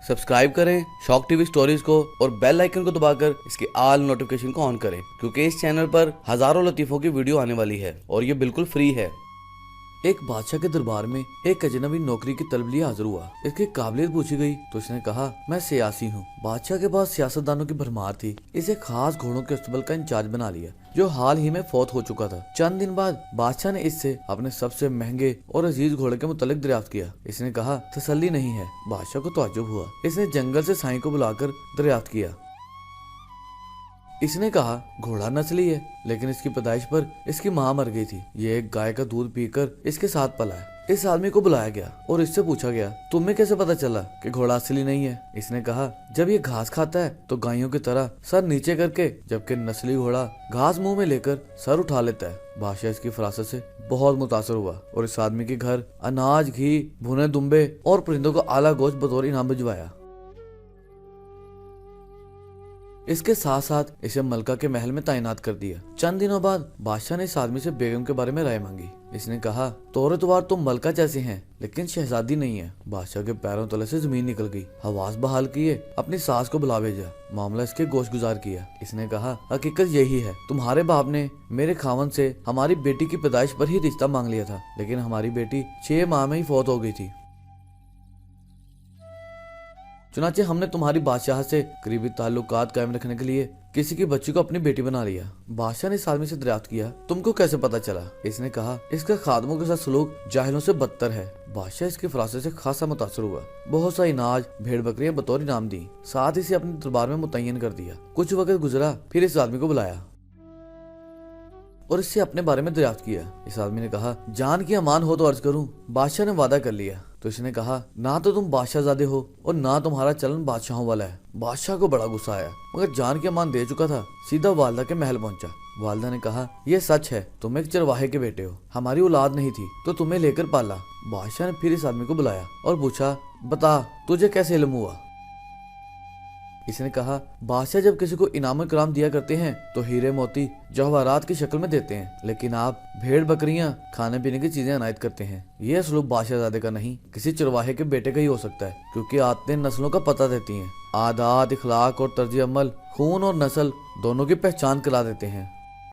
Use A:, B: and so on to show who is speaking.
A: Subscribe करें शौक TV stories को और बेल आइकन को दबाकर इसके ऑल नोटिफिकेशन को ऑन करें, क्योंकि इस चैनल पर हजारों लतीफों की वीडियो आने वाली है और ये बिल्कुल फ्री है। एक बादशाह के दरबार में एक अजनबी नौकरी की तलब लिए हाजिर हुआ। इसकी काबिलियत पूछी गई तो इसने कहा, मैं सियासी हूँ। बादशाह के पास सियासतदानों की भरमार थी। इसे खास घोड़ों के अस्तबल का इंचार्ज बना लिया, जो हाल ही में फौत हो चुका था। चंद दिन बाद बादशाह ने इससे अपने सबसे महंगे और अजीज घोड़े के मुतालिक दरियाफ्त किया। इसने कहा, तसल्ली नहीं है। बादशाह को ताज्जुब हुआ। इसने जंगल से साईं को बुलाकर दरियाफ्त किया। इसने कहा, घोड़ा नस्ली है, लेकिन इसकी पैदाइश पर इसकी माँ मर गई थी। ये एक गाय का दूध पीकर इसके साथ पला है। इस आदमी को बुलाया गया और इससे पूछा गया, तुम्हें कैसे पता चला कि घोड़ा असली नहीं है? इसने कहा, जब ये घास खाता है तो गायों की तरह सर नीचे करके, जबकि नस्ली घोड़ा घास मुंह में लेकर सर उठा लेता है। बादशाह इसकी फरासत से बहुत मुतासर हुआ और इस आदमी के घर अनाज, घी, भुने दुम्बे और परिंदों का आला गोश्त बतौर इनाम भिजवाया। इसके साथ साथ इसे मलका के महल में तैनात कर दिया। चंद दिनों बाद बादशाह ने इस आदमी से बेगम के बारे में राय मांगी। इसने कहा, तौर तुम मलका जैसे हैं, लेकिन शहजादी नहीं है। बादशाह के पैरों तले से जमीन निकल गई। हवास बहाल किए, अपनी सास को बुला भेजा, मामला इसके गोश गुजार किया। इसने कहा, हकीकत यही है, तुम्हारे बाप ने मेरे खावन से हमारी बेटी की पैदाइश पर ही रिश्ता मांग लिया था, लेकिन हमारी बेटी 6 माह में ही फौत हो गई थी। चुनाचे हमने तुम्हारी बादशाह से करीबी ताल्लुकात कायम रखने के लिए किसी की बच्ची को अपनी बेटी बना लिया। बादशाह ने इस आदमी से दरियाफ्त किया, तुमको कैसे पता चला? इसने कहा, इसका खादमों के साथ सलूक जाहिलों से बदतर है। बादशाह इसकी फरासत से खासा मुतासर हुआ। बहुत सा इनाज, भेड़ बकरियां बतौर इनाम दी, साथ ही इसे अपने दरबार में मुतय्यन कर दिया। कुछ वक्त गुजरा, फिर इस आदमी को बुलाया और इससे अपने बारे में दरियाफ्त किया। इस आदमी ने कहा, जान की अमान हो तो अर्ज करूं। बादशाह ने वादा कर लिया तो इसने कहा, ना तो तुम बादशाहजादे हो और ना तुम्हारा चलन बादशाहों वाला है। बादशाह को बड़ा गुस्सा आया, मगर जान की अमान दे चुका था। सीधा वालदा के महल पहुंचा। वालदा ने कहा, यह सच है, तुम एक चरवाहे के बेटे हो। हमारी औलाद नहीं थी तो तुम्हें लेकर पाला। बादशाह ने फिर इस आदमी को बुलाया और पूछा, बता तुझे कैसे इल्म हुआ? इसने कहा, बादशाह जब किसी को इनाम कराम दिया करते हैं तो हीरे मोती जवाहरात की शक्ल में देते हैं, लेकिन आप भेड़ बकरियां, खाने पीने की चीजें अनायत करते हैं। यह सलूक बादशाहजादे का नहीं, किसी चरवाहे के बेटे का ही हो सकता है, क्योंकि आदतें नस्लों का पता देती हैं। आदात, इखलाक और तर्ज अमल खून और नस्ल दोनों की पहचान करा देते हैं।